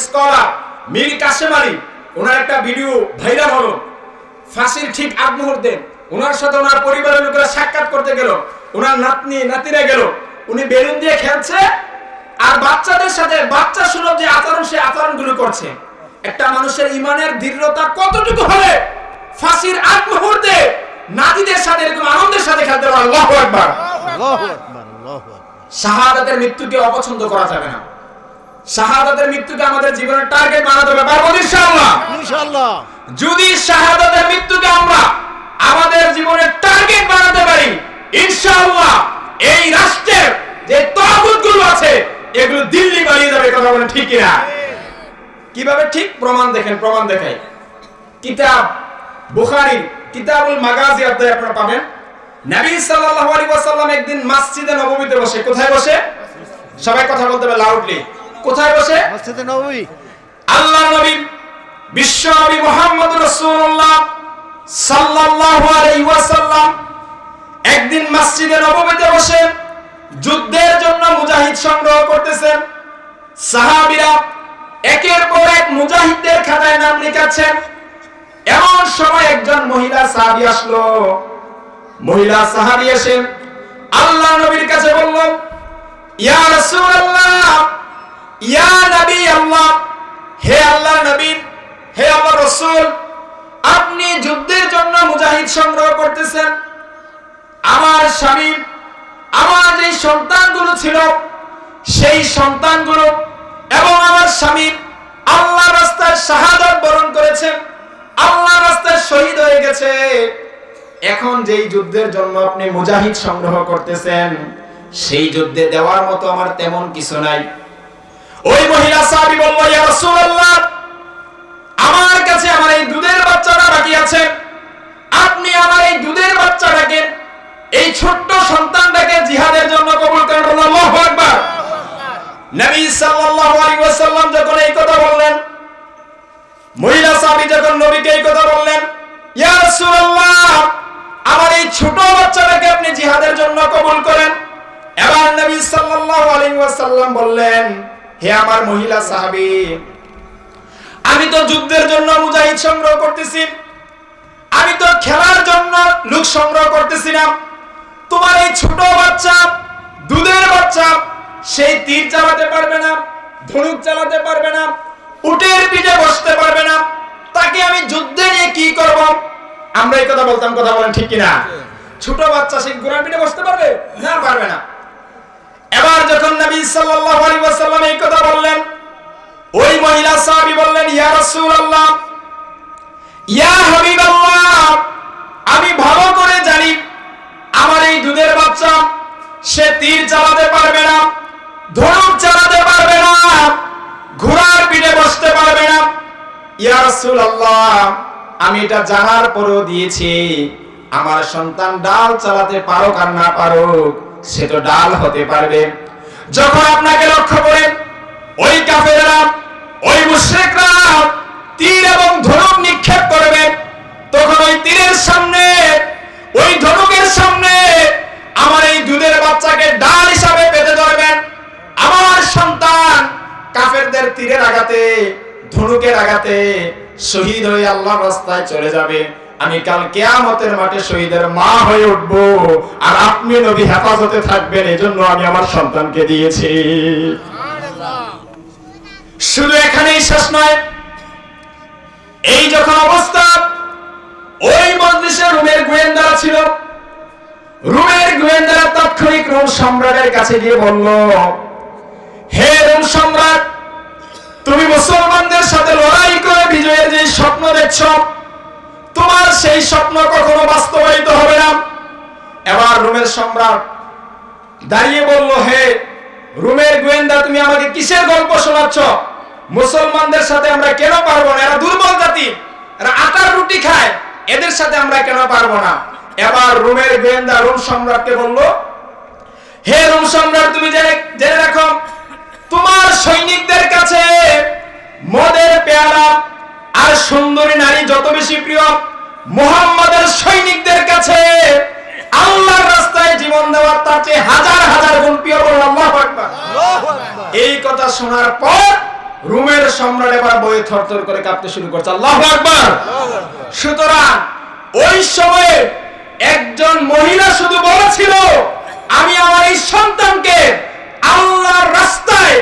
Scholar Mir Kasem Ali, ওনার একটা video viral হলো। ফাঁসির ঠিক আগ মুহূর্তে ওনার সাথে ওনার পরিবারের লোকেরা সাক্ষাৎ করতে গেল, ওনার নাতনি নাতিরা গেল, উনি বেলুন দিয়ে খেলছে আর বাচ্চাদের সাথে বাচ্চা সুলভ যে আচরণ, সে আচরণগুলো করছে। একটা মানুষের ইমানের দৃঢ়তা কতটুকু হলে ফাঁসির আগ মুহূর্তে নাতিদের সাথে এরকম আনন্দের সাথে খেলতে পারে। আল্লাহু আকবার, আল্লাহু আকবার, আল্লাহু আকবার। শাহাদাতের মৃত্যুকে অপছন্দ করা যাবে না। শাহাদাতের মৃত্যুকে আমাদের জীবনের টার্গেট বানাতে হবে, পারবো ইনশাআল্লাহ। ইনশাআল্লাহ। যদি শাহাদাতের মৃত্যুকে আমরা আমাদের জীবনের টার্গেট বানাতে পারি, ইনশাআল্লাহ এই রাষ্ট্রের যে তাগুতগুলো আছে এগুলো দিল্লি বাড়িয়ে যাবে। কথা বলেন ঠিক কিনা? কিভাবে ঠিক? প্রমাণ দেখেন, প্রমাণ দেখাই। কিতাব বুখারীর কিতাবুল মাগাজি অধ্যায়ে আপনারা পাবেন, নবী সাল্লাল্লাহু আলাইহি ওয়াসাল্লাম একদিন মসজিদে নববীতে বসে। কোথায় বসে? সবাই কথা বলতে হবে লাউডলি। কোথায় বসে? মসজিদে নববী। আল্লাহর নবী বিশ্ব নবী মুহাম্মদ রাসূলুল্লাহ সাল্লাল্লাহু আলাইহি ওয়াসাল্লাম একদিন মসজিদে নববীতে বসে যুদ্ধের জন্য মুজাহিদ সংগ্রহ করতেছেন। সাহাবীরা একের পর এক মুজাহিদদের খাতায় নাম লিখাচ্ছেন। এমন সময় একজন মহিলা সাহাবী আসলো। মহিলা সাহাবী এসে আল্লাহর নবীর কাছে বলল, ইয়া রাসূলুল্লাহ, ইয়া নবী আল্লাহ, হে আল্লাহর নবী, হে আল্লাহর রাসূল, আপনি যুদ্ধের জন্য মুজাহিদ সংগ্রহ করতেছেন। আমার স্বামী, আমার যে সন্তানগুলো ছিল সেই সন্তানগুলো এবং আমার স্বামী আল্লাহর রাস্তায় শাহাদাত বরণ করেছেন, আল্লাহর রাস্তায় শহীদ হয়ে গেছে। এখন যেই যুদ্ধের জন্য আপনি মুজাহিদ সংগ্রহ করতেছেন সেই যুদ্ধে দেওয়ার মতো আমার তেমন কিছু নাই। ওই মহিলা সাহাবী বলল, ইয়া রাসূলুল্লাহ, আমার কাছে আমার এই দুধের বাচ্চাটা বাকি আছে, আপনি আমার এই দুধের বাচ্চাটাকে, এই ছোট্ট সন্তানটাকে জিহাদের জন্য কবুল করেন। আল্লাহু আকবার। নবী সাল্লাল্লাহু আলাইহি ওয়াসাল্লাম যখন এই কথা বললেন, মহিলা সাহাবী যখন নবীকে এই কথা বললেন, ইয়া রাসূলুল্লাহ, আমার এই ছোট বাচ্চাটাকে আপনি জিহাদের জন্য কবুল করেন। এবার নবী সাল্লাল্লাহু আলাইহি ওয়াসাল্লাম বললেন, হে আমার মহিলা সাহাবী, আমি তো যুদ্ধের জন্য মুজাহিদ সংগ্রহ করতেছি, আমি তো খেলার জন্য লোক সংগ্রহ করতেছি না। তোমার এই ছোট বাচ্চা, দুধের বাচ্চা, সেই তীর চালাতে পারবে না, ধনুক চালাতে পারবে না, উটের পিঠে বসতে পারবে না, তাকে আমি যুদ্ধে নিয়ে কি করব? আমরা এই কথা বলতাম, কথা বলেন ঠিক কিনা? ছোট বাচ্চা সেই ঘোড়ার পিঠে বসতে পারবে না? পারবে না। এবার যখন নবী সাল্লাল্লাহু আলাইহি ওয়াসাল্লাম এই কথা বললেন, ওই মহিলা সাহাবী বললেন, ইয়া রাসূলুল্লাহ, ইয়া হাবিবাল্লাহ, আমি ভালো করে জানি আমার এই দুধের বাচ্চা সে তীর চালাতে পারবে না, ধনুক চালাতে পারবে না, ঘোড়ার পিঠে বসতে পারবে না। ইয়া রাসূলুল্লাহ, আমি এটা জানার পরেও দিয়েছি, আমার সন্তান ডাল চালাতে পারুক আর না পারুক, সে তো ডাল হতে পারবে। যখন আপনাকে লক্ষ্য করে ওই কাফেররা, ওই মুশরিকরা তীর এবং ধনুক নিক্ষেপ করবে, তখন ওই তীরের সামনে, ওই ধনুকের সামনে আমার এই দুধের বাচ্চাকে ডাল হিসাবে পেতে ধরবেন। আমার সন্তান কাফেরদের তীরের আঘাতে, ধনুকের আঘাতে শহীদ হয়ে আল্লাহর রাস্তায় চলে যাবে। আমি কাল কিয়ামতের মাঠে শহীদের মা হয়ে উঠব, আর আপনি নবী হেফাজতে থাকবেন, এজন্য আমি আমার সন্তানকে দিয়েছি। শুধু এখানেই শেষ নয়, এই যখন অবস্থা, ওই মজলিসে রোমের গোয়েন্দারা ছিল। রোমের গোয়েন্দারা তাৎক্ষণিক রোম সম্রাটের কাছে গিয়ে বলল, হে রোম সম্রাট, তুমি মুসলমানদের সাথে লড়াই করে বিজয়ের যে স্বপ্ন দেখছ, তোমার সেই স্বপ্ন কখনো বাস্তবায়িত হবে না। এবার রোমের সম্রাট দাঁড়িয়ে বলল, হে রোমের গোয়েন্দা, তুমি আমাকে কিসের গল্প শোনাচ্ছ? মুসলমানদের সাথে আমরা কেন পারবো না? এরা দুর্বল জাতি, এরা আটার রুটি খায়, এদের সাথে আমরা কেন পারবো না? এবার রোমের গোয়েন্দা রোম সম্রাটকে বলল, হে রোম সম্রাট, তুমি জেনে রাখো, তোমার সৈনিকদের কাছে মদের পেয়ালা আর সুন্দরী নারী যত বেশি প্রিয়, মুহাম্মাদের সৈনিকদের কাছে আল্লাহর রাস্তায় জীবন দেওয়ার তার চেয়ে হাজার হাজার গুণ প্রিয়। আল্লাহু আকবার। এই কথা শোনার পর রোমের সম্রাট এবার বয়ে থরথর করে কাঁপতে শুরু করছে। আল্লাহু আকবার। সুতরাং ওই সময়ে একজন মহিলা শুধু বলেছিল, আমি আমার এই সন্তানকে আল্লাহর রাস্তায়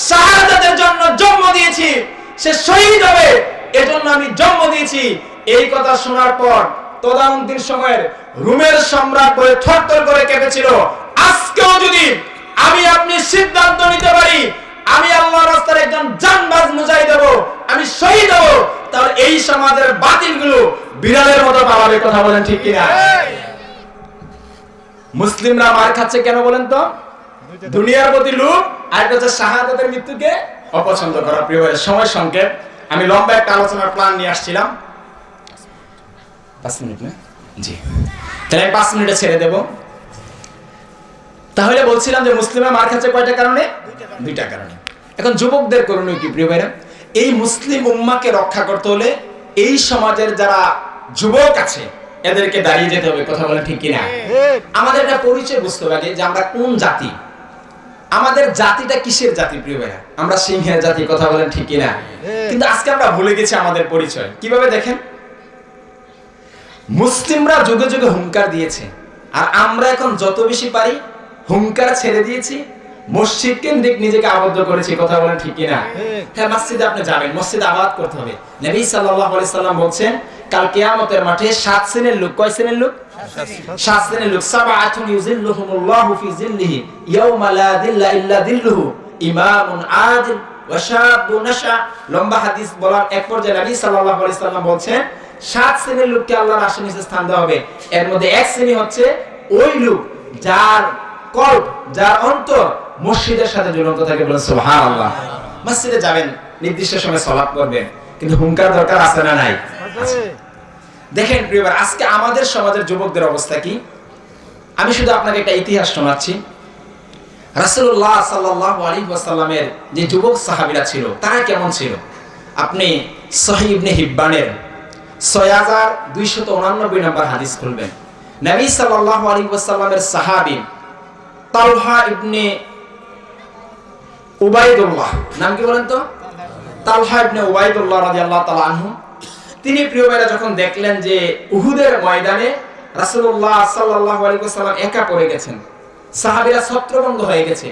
শাহাদাতের জন্য জন্ম দিয়েছি, সে শহীদ হবে এজন্য আমি জন্ম দিয়েছি। এই কথা শোনার পর তদানীন্তন সময়ের রোমের সম্রাট বলে থরথর করে কেঁপেছিল। আজকেও যদি আমি আপনি সিদ্ধান্ত নিতে পারি আমি আল্লাহর রাস্তায় একজন জানবাজ মুজাহিদ হব, আমি শহীদ হব, তাহলে এই সমাজের বাতিলগুলো বিড়ালের মতো পালাবে। কথা বলেন ঠিক কিনা? মুসলিমরা মার খাচ্ছে কেন বলেন তো? দুনিয়ার প্রতি লোভ, আর একটা হচ্ছে শাহাদাতের মৃত্যুকে অপছন্দ করা। প্রিয় ভাই, সময় সংক্ষেপ, আমি লম্বা একটা আলোচনার প্ল্যান নিয়ে আসছিলাম। 5 মিনিট না? জি, তাহলে 5 মিনিটে ছেড়ে দেব। তাহলে বলছিলাম যে মুসলিমরা মার খাচ্ছে কয়টা কারণে? 2টা কারণে। এখন যুবকদের করণীয় কি প্রিয় ভাইরা? এই মুসলিম উম্মাহকে রক্ষা করতে হলে এই সমাজের যারা যুবক আছে এদেরকে দাঁড়িয়ে যেতে হবে। কথা বলেন ঠিক কিনা? আমাদের একটা পরিচয় বুঝতে হবে যে আমরা কোন জাতি, আমাদের জাতিটা কিসের জাতি প্রিয় ভাইরা? আমরা সিংহের জাতি। কথা বলেন ঠিক কিনা? কিন্তু আজকে আমরা ভুলে গেছি আমাদের পরিচয়। কিভাবে দেখেন, মুসলিমরা যুগে যুগে হুঙ্কার দিয়েছে, আর আমরা এখন যত বেশি পারি হুঙ্কার ছেড়ে দিয়েছি, মসজিদ কেন্দ্রিক নিজেকে আবদ্ধ করেছি। কথা বলেন ঠিক কিনা? হ্যাঁ, মসজিদে আপনি যাবেন, মসজিদ আবাদ করতে হবে। নবী সাল্লাল্লাহু আলাইহি সাল্লাম বলছেন কাল কিয়ামতের মাঠে 7 শ্রেণীর লোক। কয় শ্রেণীর লোক? 7 শ্রেণীর লোক। সাবআতুন ইউযিল্লুহুমুল্লাহু ফি যিল্লিহি ইয়াওমা লা যিল্লা ইল্লা যিল্লুহু, ইমামুন আদিল ওয়া শাবুন নাশা। লম্বা হাদিস বলার এক পর্যায়ে নবী সাল্লাল্লাহু আলাইহি সাল্লাম বলছেন 7 শ্রেণীর লোককে আল্লাহর আরশের নিচে স্থান দেওয়া হবে। এর মধ্যে এক শ্রেণী হচ্ছে ওই লোক যার কল্ব, যার অন্তর মসজিদের সাথে ঝুলন্ত থাকে। বলেন সুবহানাল্লাহ। মসজিদে যাবেন, নির্দিষ্ট সময় সালাত করবেন, কিন্তু হুঙ্কার দরকার আছে না নাই? দেখেন প্রিয়বার, আজকে আমাদের সমাজের যুবকদের অবস্থা কি? আমি শুধু আপনাকে একটা ইতিহাস শোনাচ্ছি। রাসূলুল্লাহ সাল্লাল্লাহু আলাইহি ওয়াসাল্লামের যে যুবক সাহাবীরা ছিল তারা কেমন ছিল? আপনি সহিহ ইবনে হিব্বানের 6289 নম্বর হাদিস খুলবেন। নবী সাল্লাল্লাহু আলাইহি ওয়াসাল্লামের সাহাবী তালহা ইবনে উবাইদুল্লাহ, নাম কি বলেন তো? তালহা ইবনে উবাইদুল্লাহ রাদিয়াল্লাহু তাআলা আনহু, তিনি প্রিয় ভাইরা যখন দেখলেন যে উহুদের ময়দানে রাসূলুল্লাহ সাল্লাল্লাহু আলাইহি ওয়াসাল্লাম একা পড়ে গেছেন, সাহাবীরা ছত্রভঙ্গ হয়ে গেছে,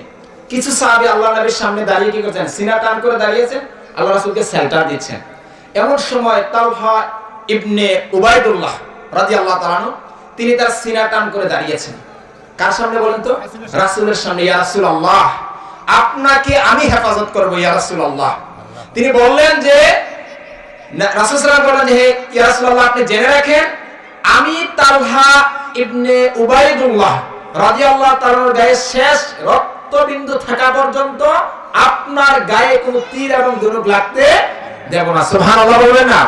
কিছু সাহাবী আল্লাহর নবীর সামনে দাঁড়িয়ে কি করছেন? সিনা টান করে দাঁড়িয়েছেন, আল্লাহ রাসূলকে সেল্টার দিচ্ছেন। এমন সময় তালহা ইবনে উবাইদুল্লাহ রাদিয়াল্লাহু তাআলা আনহু, তিনি তার সিনা টান করে দাঁড়িয়েছেন। কার সামনে বলেন তো? রাসূলের সামনে। ইয়া রাসূলুল্লাহ, আপনাকে আমি হেফাজত করব ইয়া রাসূলুল্লাহ। তিনি বললেন যে, রাসূল সাল্লাল্লাহু আলাইহি ওয়াসাল্লাম বললেন যে ইয়া রাসূলুল্লাহ, আপনি জেনে রাখেন আমি তালহা ইবনে উবাইদুল্লাহ রাদিয়াল্লাহু তাআলার গায়ে শেষ রক্তবিন্দু থাকা পর্যন্ত আপনার গায়ে কোনো তীর এবং ধনুক লাগতে দেব না। সুবহানাল্লাহ বলবেন না?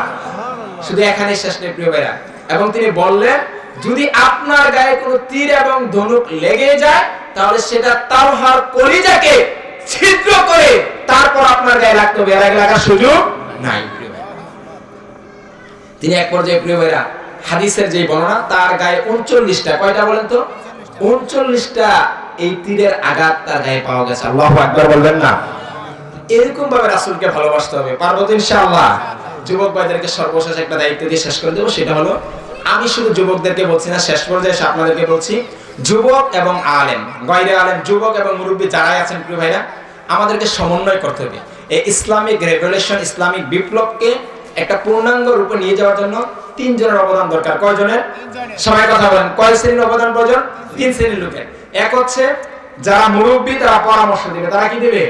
শুধু এখানে শেষ নেই প্রিয় ভাইরা। এবং তিনি বললেন যদি আপনার গায়ে কোনো তীর এবং ধনুক লেগে যায় তাহলে সেটা তালহার কলিজাকে ছিদ্র করে তারপর আপনার গায়ে লাগতে হবে, এর আগে লাগার সুযোগ নাই। তিনি এক পর্যায়ে প্রিয় ভাইরা হাদিসের যে বর্ণনা, তার গায়ে 39টা, কয়টা বলেন তো? 39টা এই তীরের আঘাত তার গায়ে পাওয়া গেছে। আল্লাহু আকবার বলবেন না? এরকম ভাবে রাসূলকে ভালোবাসতে হবে। পারবো তো ইনশাআল্লাহ? যুবক ভাইদেরকে সর্বশেষ একটা দায়িত্ব দিয়ে শেষ করে দেবো, সেটা হলো, আমি শুধু যুবকদেরকে বলছি না, শেষ পর্যায়ে এসে আপনাদেরকে বলছি, যুবক এবং আলেম, গায়রে আলেম, যুবক এবং মুরব্বী যারাই আছেন প্রিয় ভাইরা, আমাদেরকে সমন্বয় করতে হবে। এই ইসলামিক রেভলিউশন, ইসলামিক বিপ্লবকে একটা পূর্ণাঙ্গ রূপে নিয়ে যাওয়ার জন্য 3 জনের অবদান দরকার। কয়জনের? সবাই কথা বলেন। কয় শ্রেণীর অবদান প্রয়োজন? 3 শ্রেণীর লোকের। এক হচ্ছে যারা মুরব্বী, তারা পরামর্শ দিবে। তারা কি দিবে?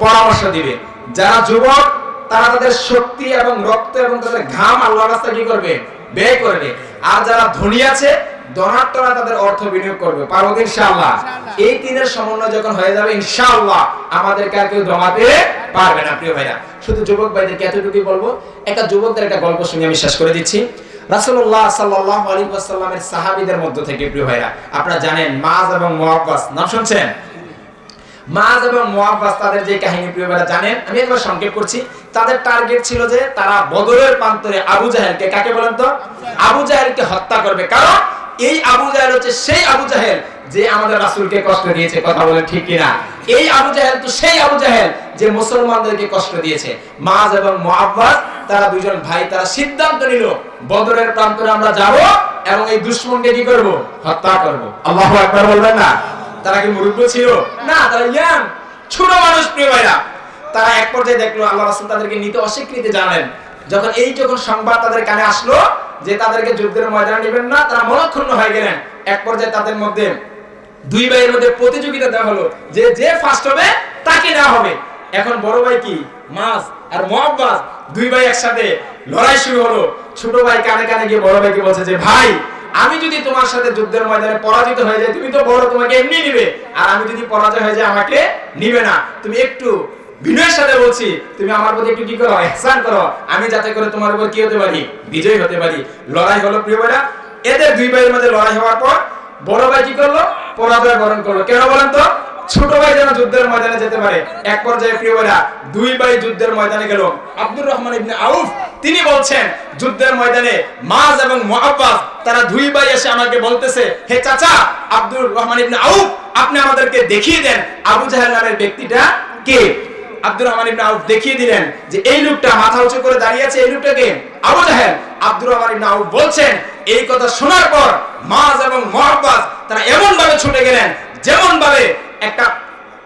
পরামর্শ দিবে। যারা যুবক, তারা তাদের শক্তি এবং রক্ত এবং তাদের ঘাম আল্লাহর রাস্তায় কি করবে? ব্যয় করবে। আর যারা ধনী আছে, ধনাঢ্যরা তাদের অর্থ বিনিয়োগ করবে। পারবো ইনশাআল্লাহ? এই 3-এর সমন্বয় যখন হয়ে যাবে ইনশাআল্লাহ আমাদেরকে আর কেউ দমাতে পারবে না প্রিয় ভাইরা। শুধু যুবক ভাইদেরকে এতটুকুই বলবো, একটা যুবকদের একটা গল্প শুনে আমি শেষ করে দিচ্ছি। রাসূলুল্লাহ সাল্লাল্লাহু আলাইহি ওয়াসাল্লামের সাহাবীদের মধ্য থেকে প্রিয় ভাইরা, আপনারা জানেন মায এবং মুআওয়াজ, নাম শুনছেন? মায এবং মুআওয়াজ, তাদের যে কাহিনী প্রিয় ভাইরা জানেন, আমি একবার সংক্ষেপ করছি। তাদের টার্গেট ছিল যে তারা বদরের প্রান্তরে আবু জাহেলকে, কাকে বলেন তো? আবু জাহেলকে হত্যা করবে। কারণ এই আবু জাহেল হচ্ছে সেই আবু জাহেল যে আমাদের রাসূলকে কষ্ট দিয়েছে। কথা বলেন ঠিক কিনা? এই আবু জাহেল তো সেই আবু জাহেল যে মুসলমানদেরকে কষ্ট দিয়েছে। মাজ এবং মুআব্বাদ তারা দুইজন ভাই, তারা সিদ্ধান্ত নিল বদরের প্রান্তরে আমরা যাব এবং এই দুশমনকে কি করব? হত্যা করব। আল্লাহু আকবার বলবেন না? তারা কি মুরব্বি ছিল? না, তারা ইয়াং ছোট মানুষ। প্রিয় ভাইরা, তারা এক পর্যায়ে দেখলো আল্লাহ রাসূল তাদেরকে নিতে অস্বীকৃতি জানালেন। যখন সংবাদ তাদের কানে আসলো যে তাদেরকে যুদ্ধের ময়দানে নেবেন না, তারা মনক্ষুণ্ণ হয়ে গেলেন। এক পর্যায়ে তাদের মধ্যে দুই ভাইয়ের মধ্যে প্রতিযোগিতা দেওয়া হলো যে যে ফার্স্ট হবে তাকে নেওয়া হবে। এখন বড় ভাই কি মাস আর মুআব্বাদ দুই ভাই একসাথে লড়াই শুরু হলো। ছোট ভাই কানে কানে গিয়ে বড় ভাইকে বলছে যে ভাই, আমি যদি তোমার সাথে যুদ্ধের ময়দানে পরাজিত হয়ে যাই, তুমি তো বড়, তোমাকে এমনি নিবে, আর আমি যদি পরাজয় হয়ে যাই আমাকে নিবে না। তুমি একটু বিনয়ের সাথে বলছি, তুমি আমার প্রতি একটু কি করো, ইহসান করো, আমি যাতে করে তোমার উপর কি হতে পারি, বিজয়ী হতে পারি। লড়াই হলো প্রিয় ভাইরা। এদের দুই ভাইয়ের মধ্যে লড়াই হওয়ার পর বড় ভাই কি করলো? পরাজয় বরণ করলো। কেন বলেন তো? ছোট ভাই যেন যুদ্ধের ময়দানে যেতে পারে। এক পর্যায়ে প্রিয় ভাইরা দুই ভাই যুদ্ধের ময়দানে গেল। আব্দুর রহমান ইবনে আউফ তিনি বলছেন যুদ্ধের ময়দানে মাজ এবং মুআব্বাদ তারা দুই ভাই এসে আমাকে বলতেছে, হে চাচা আব্দুর রহমান ইবনে আউফ, আপনি আমাদেরকে দেখিয়ে দেন আবু জাহেল নামের ব্যক্তিটা কে। আব্দুর রহমান ইবনে আউফ দেখিয়ে দিলেন যে এই লোকটা মাথা উঁচু করে দাঁড়িয়ে আছে, এই লোকটা কে? আবু জাহেল। আব্দুর রহমান ইবনে আউফ বলছেন, এই কথা শোনার পর মাজ এবং মুআব্বাদ তারা এমন ভাবে ছুটে গেলেন যেমন ভাবে একটা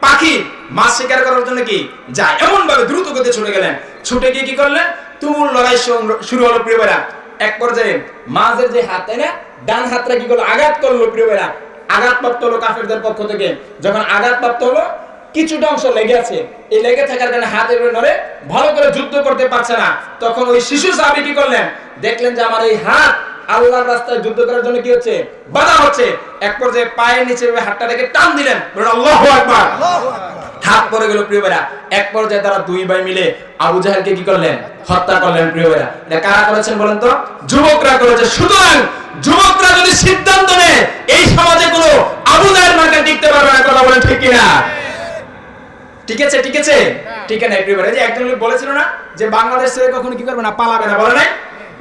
পাখি মাছ শিকার করার জন্য কি যায়, এমন ভাবে দ্রুত গতিতে ছুটে গেলেন। ছুটে গিয়ে কি করলেন? তুমুল লড়াই শুরু হলো প্রিয় ভাইরা। এক পর্যায়ে মাঝের যে হাত, তাই না, ডান হাতটা কি করলো? আঘাত করলো প্রিয় ভাইরা। আঘাতপ্রাপ্ত হলো কাফেরদের পক্ষ থেকে। যখন আঘাতপ্রাপ্ত হলো, কিছুটা অংশ লেগে আছে, এই লেগে থাকার কারণে হাত এভাবে নড়ে, ভালো করে যুদ্ধ করতে পারছে না। তখন ওই শিশু সাহাবী কি করলেন? দেখলেন যে আমার এই হাত আল্লাহর রাস্তায় যুদ্ধ করার জন্য কি হচ্ছে? বাধা হচ্ছে। এক পর্যায়ে পায়ের নিচে হাতটা রেখে টান দিলেন, আল্লাহু আকবার। হাত পড়ে গেল প্রিয় ভাইরা। এক পর্যায়ে তারা দুই ভাই মিলে আবু জাহেলকে কি করলেন? হত্যা করলেন প্রিয় ভাইরা। এটা কারা করেছেন বলেন তো? যুবকরা করেছে। সুতরাং যুবকরা যদি সিদ্ধান্ত নেয়, এই সমাজে কোনো আবু জাহেল মার্কা টিকতে পারবে না। কথা বলেন ঠিক কিনা? ঠিক আছে, ঠিক আছে, ঠিক আছে প্রিয় ভাইরা। যে একজন লোক বলেছিল না যে বাংলাদেশ ছেড়ে কখনো কি করবে না, পালাবে না, বলে নাই?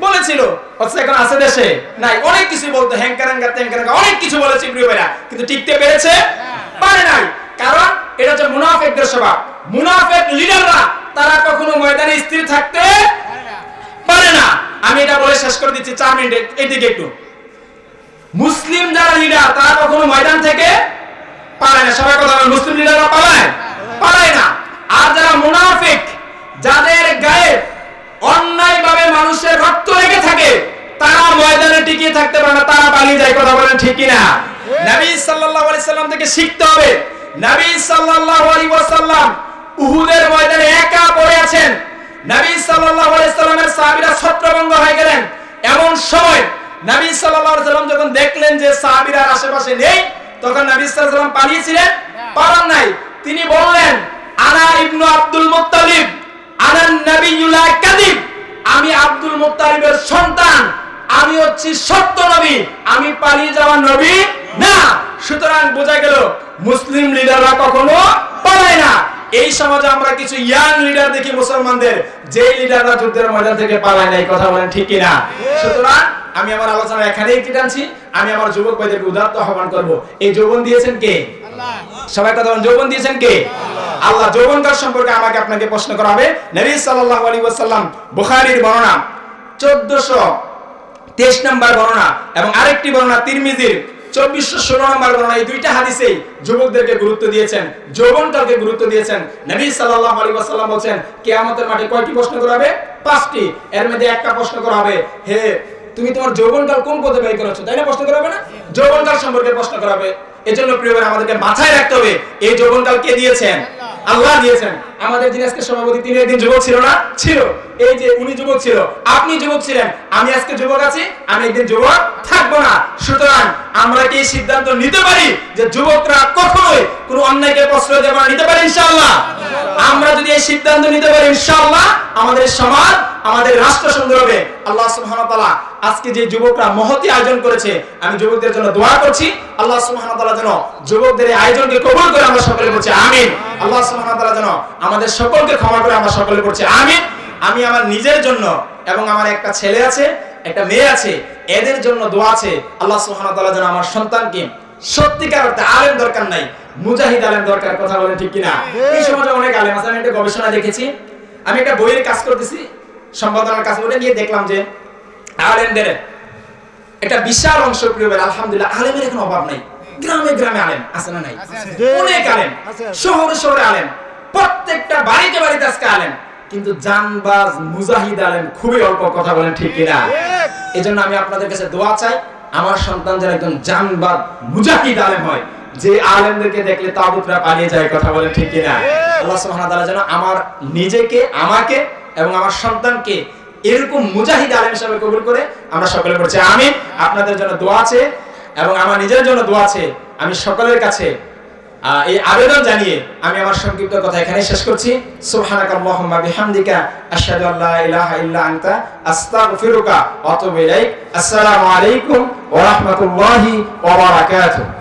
বলেছিল। অথচ এখন আছে দেশে নাই। অনেক কিছু বলতো, হ্যাংকারাঙ্গা ত্যাংকারাঙ্গা অনেক কিছু বলেছে প্রিয় ভাইরা, কিন্তু টিকতে পেরেছে? পারে নাই। কারণ এটা হচ্ছে মুনাফিকদের স্বভাব। মুনাফিক লিডাররা তারা কখনো ময়দানে স্থির থাকতে পারে না। আমি এটা বলে শেষ করে দিচ্ছি 4 মিনিটে। এইদিকে একটু, মুসলিম যারা লিডার তারা কখনো ময়দান থেকে পালায় না। সবাই কথা বলেন, মুসলিম লিডাররা পালায় না। আর যারা মুনাফিক, যাদের গায়ে অন্যায়ভাবে মানুষের রক্ত লেগে থাকে, তারা ময়দানে টিকে থাকতে পারে না, তারা পালিয়ে যায়। কথা বলেন ঠিক কিনা? নবী সাল্লাল্লাহু আলাইহি সাল্লাম থেকে শিখতে হবে। নবী সাল্লাল্লাহু আলাইহি ওয়াসাল্লাম উহুদের ময়দানে একা পড়ে আছেন। নবী সাল্লাল্লাহু আলাইহি সাল্লামের সাহাবীরা ছত্রভঙ্গ হয়ে গেলেন। এমন সময় নবী সাল্লাল্লাহু আলাইহি সাল্লাম যখন দেখলেন যে সাহাবীরা আশেপাশে নেই, তখন নবী সাল্লাল্লাহু আলাইহি সাল্লাম পালিয়েছিলেন? পালান নাই। তিনি বললেন, আনা ইবনু আব্দুল মুত্তালিব, আনা নবিয়্যুল লা কাযিব, আমি আব্দুল মুত্তালিবের সন্তান, আমি হচ্ছি সত্য নবী, আমি পালিয়ে যাওয়া নবী না। সুতরাং বোঝা গেল মুসলিম লিডাররা কখনো পালায় না। এই সমাজে আমরা কিছু ইয়াং লিডার দেখি মুসলমানদের, যে লিডাররা যুদ্ধের ময়দান থেকে পালায় না। কথা বলেন ঠিক কিনা? সুতরাং আমি আমার আলোচনা এখানেই টানছি। আমি আমার যুবক ভাইদেরকে উদাত্ত আহ্বান করব, এই যৌবন দিয়েছেন কে? আল্লাহ। সবাই কথা বলেন, যৌবন দিয়েছেন কে? আল্লাহ। যৌবনকাল সম্পর্কে আমাকে আপনাকে প্রশ্ন করা হবে। নবী সাল্লাল্লাহু আলাইহি ওয়াসাল্লাম বুখারীর বর্ণনা 1423 নম্বর বর্ণনা এবং আরেকটি বর্ণনা তিরমিজির 2416 নম্বর বর্ণনা, এই দুইটা হাদিসে যুবকদেরকে গুরুত্ব দিয়েছেন, যৌবনকালকে গুরুত্ব দিয়েছেন। নবী সাল্লাল্লাহু আলাইহি ওয়াসাল্লাম বলেন, কিয়ামতের মাঠে কয়টি প্রশ্ন করা হবে? 5টি। এর মধ্যে একটা প্রশ্ন করা হবে, হে তুমি তোমার যৌবনকাল কোন পথে ব্যয় করেছো, তাই না? প্রশ্ন করা হবে না? যৌবনকাল সম্পর্কে প্রশ্ন করা হবে। এজন্য প্রিয় ভাই, আমাদেরকে মাথায় রাখতে হবে এই যৌবনকাল কে দিয়েছেন? আল্লাহ দিয়েছেন। আমাদের যিনি আজকে সভাপতি, তিনি একদিন যুবক ছিল না? ছিল। এই যে উনি যুবক ছিল, আপনি যুবক ছিলেন, আমি আজকে যুবক আছি, আমি একদিন যুবক থাকবো না। সুতরাং আমরা কি সিদ্ধান্ত নিতে পারি যে যুবকরা কখনোই কোনো অন্যায়কে প্রশ্রয় দেব না? নিতে পারি ইনশাআল্লাহ। আমরা যদি এই সিদ্ধান্ত নিতে পারি, ইনশাআল্লাহ আমাদের সমাজ, আমাদের রাষ্ট্র সুন্দর হবে। আল্লাহ সুবহানাহু ওয়া তাআলা আজকে যে যুবকরা মহতি আয়োজন করেছে, আমি যুবকদের জন্য দোয়া করছি। আল্লাহ সুবহানাহু ওয়া তাআলা যেন যুবকদের এই আয়োজনকে কবুল করে, আমরা সকলে বলছি আমিন। আল্লাহ সুবহানাহু ওয়া তাআলা যেন আমাদের সকলকে ক্ষমা করে, আমরা সকলে বলছি আমিন। আমি আমার নিজের জন্য এবং আমার একটা ছেলে আছে, একটা মেয়ে আছে, এদের জন্য দোয়া আছে। আল্লাহ সুবহানাহু ওয়া তাআলা যেন আমার সন্তানকে সত্যিকার অর্থে আলেম দরকার নাই, মুজাহিদ আলেম দরকার। কথা বলেন ঠিক কিনা? এই সমাজে অনেক আলেম আছে। আমি একটা গবেষণা দেখেছি, আমি একটা বইয়ের কাজ করতেছি, সম্পাদনার কাজ করে নিয়ে দেখলাম যে আলেমদের একটা বিশাল অংশ প্রিয় ভাই, আলহামদুলিল্লাহ আলেমের এখন অভাব নাই। গ্রামে গ্রামে আলেম আছে না নাই? অনেক আলেম, শহরে শহরে আলেম, প্রত্যেকটা বাড়িতে বাড়িতে আজকে আলেম, কিন্তু জানবাজ মুজাহিদ আলেম খুবই অল্প। কথা বলেন ঠিক কিনা? এজন্য আমি আপনাদের কাছে দোয়া চাই, আমার সন্তান যেন একজন জানবাজ মুজাহিদ আলেম হয়, যে আলেমদেরকে দেখলে তাগুতরা পালিয়ে যায়। কথা বলেন ঠিক কিনা? আল্লাহ সুবহানাহু ওয়া তাআলা যেন আমার নিজেকে, আমাকে এবং আমার সন্তানকে এরকম মুজাহিদ আলেম হিসেবে কবুল করে। আমরা সকলে পড়ছি আমিন। আপনাদের জন্য দোয়া আছে এবং আমার নিজের জন্য দোয়া আছে। আমি সকলের কাছে এই আবেদন জানিয়ে আমি আমার সংক্ষিপ্ত কথা এখানে শেষ করছি। সুবহানাকাল্লাহুম্মা বিহামদিকা আশহাদু আল্লা ইলাহা ইল্লা আনতা আস্তাগফিরুকা ওয়া আতুবু ইলাইক। আসসালামু আলাইকুম ওয়া রাহমাতুল্লাহি ওয়া বারাকাতুহু।